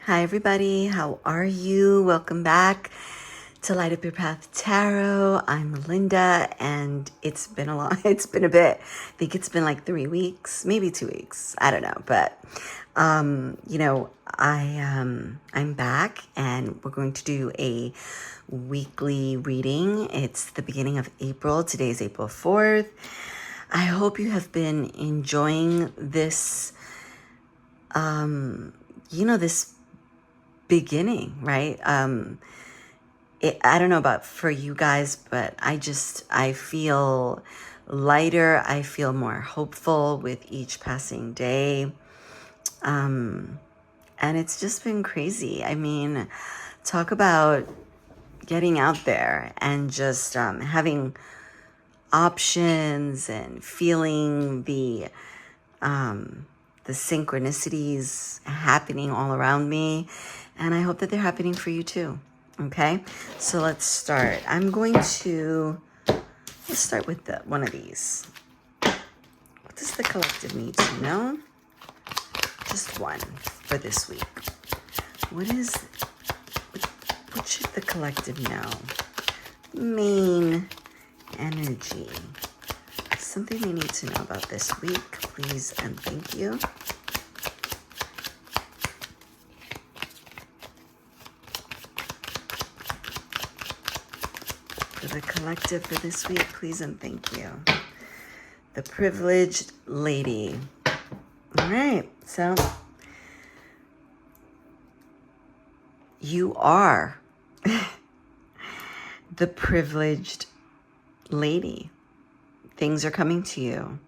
Hi, everybody. How are you? Welcome back to Light Up Your Path Tarot. I'm Melinda, and it's been it's been a bit. I think it's been like 3 weeks, maybe 2 weeks. I don't know, but I'm back, and we're going to do a weekly reading. It's the beginning of April. Today is April 4th. I hope you have been enjoying this. This beginning, right? I don't know about for you guys, but I feel lighter. I feel more hopeful with each passing day. And it's just been crazy. I mean, talk about getting out there and just having options and feeling the synchronicities happening all around me. And I hope that they're happening for you too. Okay, so let's start. Let's start with one of these. What does the collective need to know? Just one for this week. What should the collective know? Main energy. Something they need to know about this week, please and thank you. For the collective for this week, please and thank you. The privileged lady. All right, so you are the privileged lady. Things are coming to you.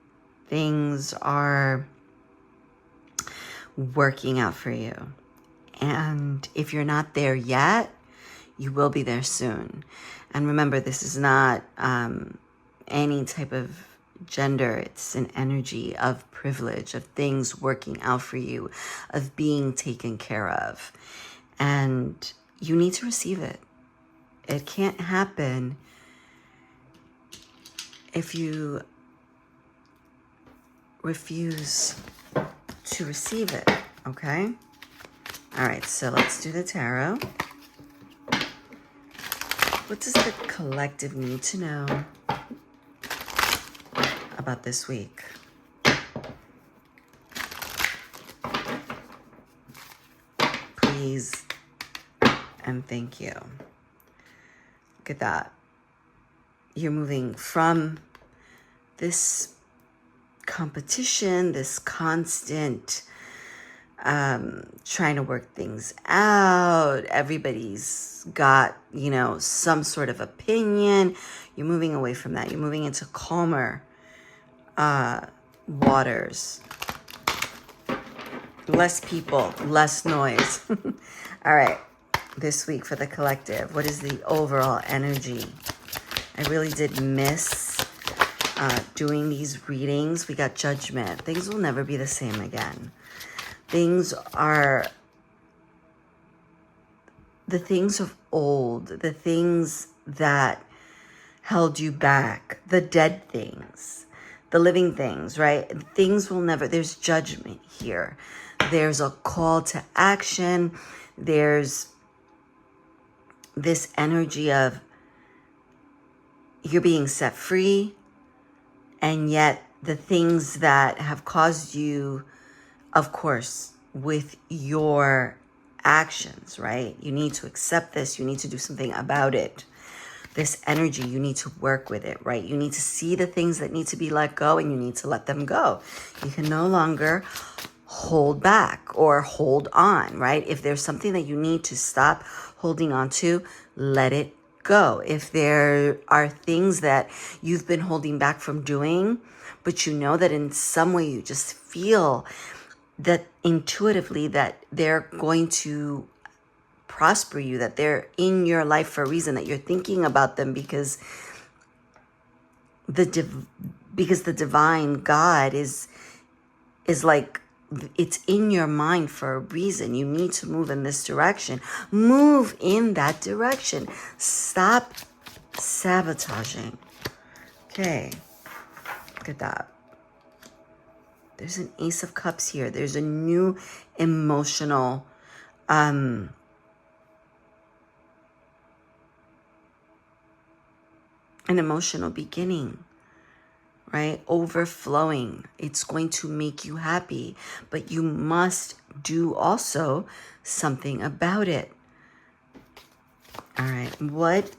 Things are working out for you. And if you're not there yet, you will be there soon. And remember, this is not any type of gender. It's an energy of privilege, of things working out for you, of being taken care of. And you need to receive it. It can't happen if you refuse to receive it, okay? All right, so let's do the tarot. What does the collective need to know about this week? Please and thank you. Look at that. You're moving from this competition, this constant trying to work things out. Everybody's got, some sort of opinion. You're moving away from that. You're moving into calmer waters. Less people, less noise. All right. This week for the collective, what is the overall energy? I really did miss doing these readings. We got judgment. Things will never be the same again. Things are the things of old, the things that held you back, the dead things, the living things, right? Things will never, there's judgment here. There's a call to action. There's this energy of you're being set free, and yet the things that have caused you, of course, with your actions, right? You need to accept this. You need to do something about it. This energy, you need to work with it, right? You need to see the things that need to be let go, and you need to let them go. You can no longer hold back or hold on, right? If there's something that you need to stop holding on to, let it go. If there are things that you've been holding back from doing, but you know that in some way you just feel that intuitively that they're going to prosper you, that they're in your life for a reason, that you're thinking about them because the divine God is like, it's in your mind for a reason. You need to move in this direction. Move in that direction. Stop sabotaging. Okay, look at that. There's an Ace of Cups here. There's a new emotional an emotional beginning, right? Overflowing. It's going to make you happy, but you must do also something about it. All right. What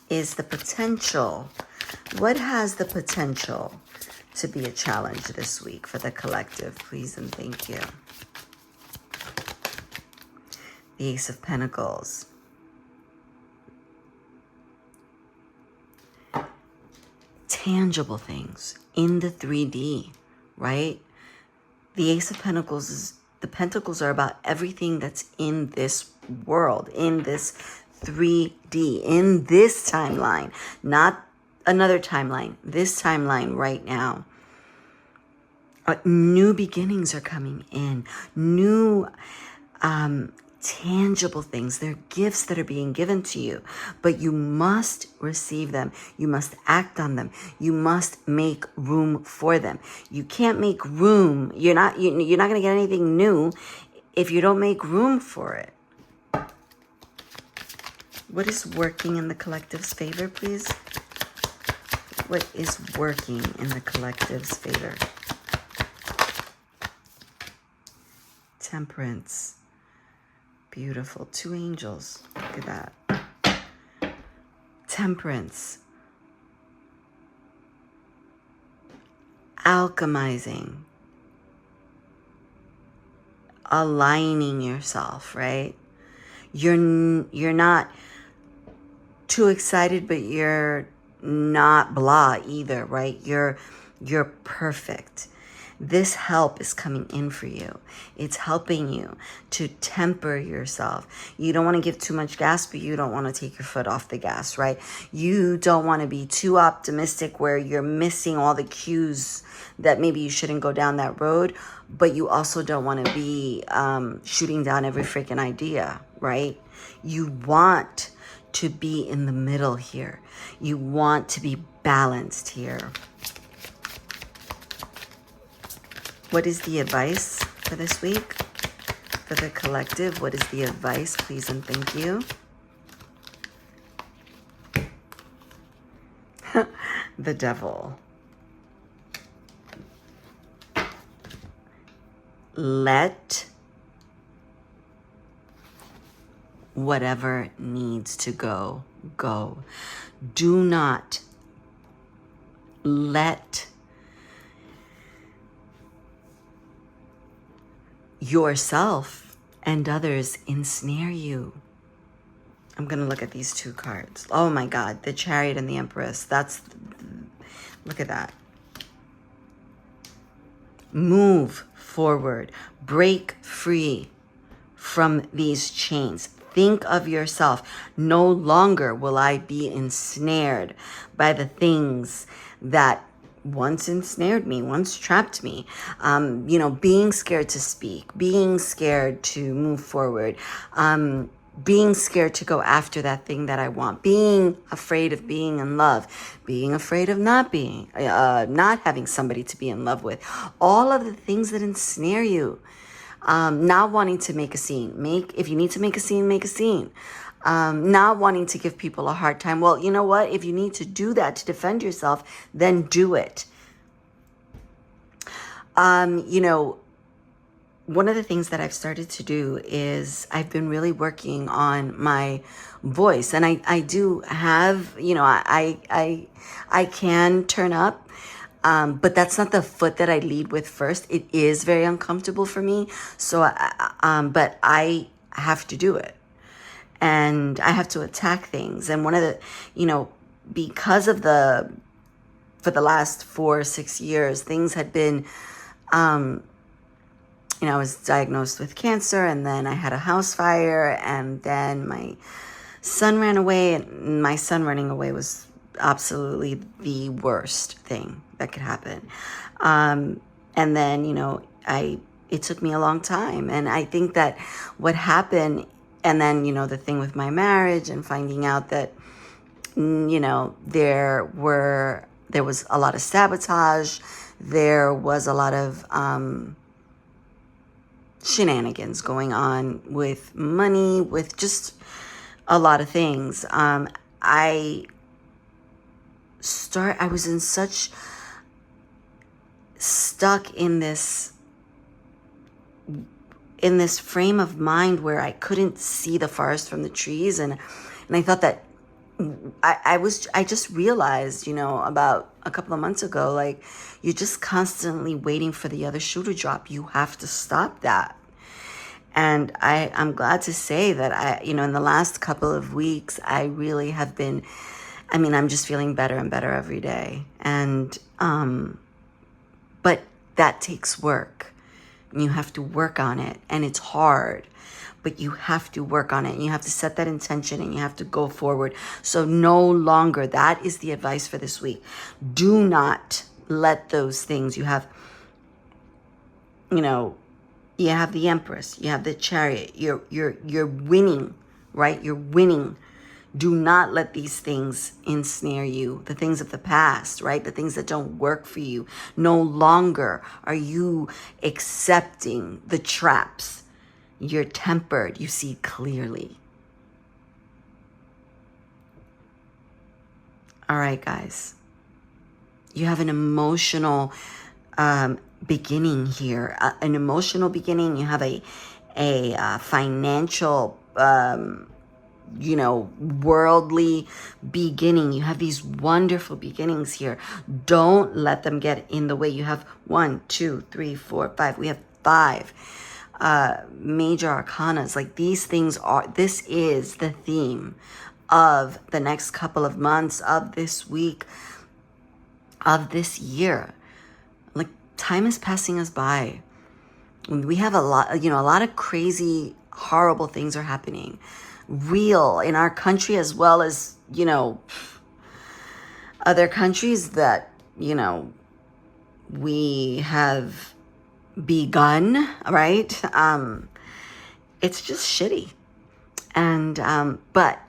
is the potential? What has the potential to be a challenge this week for the collective? Please and thank you. The Ace of Pentacles. Tangible things in the 3D, right? The Ace of Pentacles is, the pentacles are about everything that's in this world, in this 3D, in this timeline, not another timeline, this timeline right now. New beginnings are coming in, new tangible things. They're gifts that are being given to you, but you must receive them. You must act on them. You must make room for them. You can't make room. You're not going to get anything new if you don't make room for it. What is working in the collective's favor, please? What is working in the collective's favor? Temperance. Beautiful. 2 angels. Look at that. Temperance. Alchemizing. Aligning yourself, right? You're not too excited, but you're not blah either, right? You're perfect. This help is coming in for you. It's helping you to temper yourself. You don't want to give too much gas, but you don't want to take your foot off the gas, right? You don't want to be too optimistic where you're missing all the cues that maybe you shouldn't go down that road, but you also don't want to be shooting down every freaking idea, right? You want to be in the middle here. You want to be balanced here. What is the advice for this week? For the collective, what is the advice, please and thank you? The Devil. Let whatever needs to go, go. Do not let yourself and others ensnare you. I'm going to look at these 2 cards. Oh my God, the Chariot and the Empress. Look at that. Move forward. Break free from these chains. Think of yourself. No longer will I be ensnared by the things that once ensnared me, once trapped me. Being scared to speak, being scared to move forward, being scared to go after that thing that I want, being afraid of being in love, being afraid of not having somebody to be in love with. All of the things that ensnare you. Not wanting to make a scene. If you need to make a scene, make a scene. Not wanting to give people a hard time. Well, you know what? If you need to do that to defend yourself, then do it. One of the things that I've started to do is I've been really working on my voice, and I do have, I can turn up. But that's not the foot that I lead with first. It is very uncomfortable for me. So, but I have to do it. And I have to attack things. And one of the, because of for the last 4 or 6 years, things had been, I was diagnosed with cancer, and then I had a house fire, and then my son ran away, and my son running away was absolutely the worst thing that could happen. And then, it took me a long time. And I think that what happened, and then, the thing with my marriage and finding out that, there was a lot of sabotage. There was a lot of, shenanigans going on with money, with just a lot of things. I was in such stuck in this frame of mind where I couldn't see the forest from the trees, and I thought that I just realized, about a couple of months ago, like, you're just constantly waiting for the other shoe to drop. You have to stop that. And I'm glad to say that in the last couple of weeks, I really have been, I'm just feeling better and better every day. And, but that takes work. You have to work on it, and it's hard, but you have to work on it, and you have to set that intention, and you have to go forward. So no longer, that is the advice for this week. Do not let those things, you have the Empress, you have the Chariot, you're winning, right? You're winning. Do not let these things ensnare you, the things of the past, right? The things that don't work for you. No longer are you accepting the traps. You're tempered. You see clearly. All right, guys. You have an emotional beginning here, an emotional beginning. You have a financial worldly beginning. You have these wonderful beginnings here. Don't let them get in the way. You have 1, 2, 3, 4, 5. We have 5 major arcanas. Like, these things this is the theme of the next couple of months, of this week, of this year. Like, time is passing us by. We have a lot of crazy, horrible things are happening. Real in our country, as well as, other countries that, we have begun, right? It's just shitty. And, but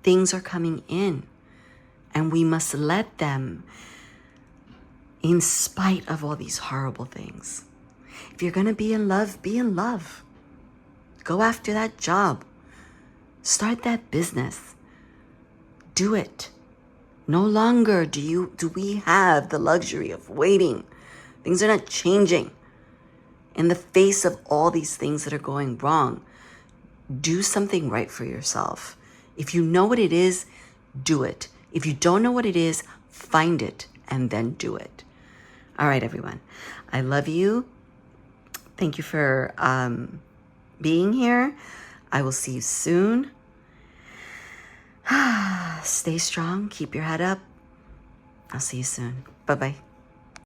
things are coming in, and we must let them, in spite of all these horrible things. If you're going to be in love, be in love. Go after that job. Start that business. Do it. No longer do we have the luxury of waiting. Things are not changing. In the face of all these things that are going wrong, do something right for yourself. If you know what it is, do it. If you don't know what it is, find it and then do it. All right, everyone. I love you. Thank you for being here. I will see you soon. Stay strong. Keep your head up. I'll see you soon. Bye-bye.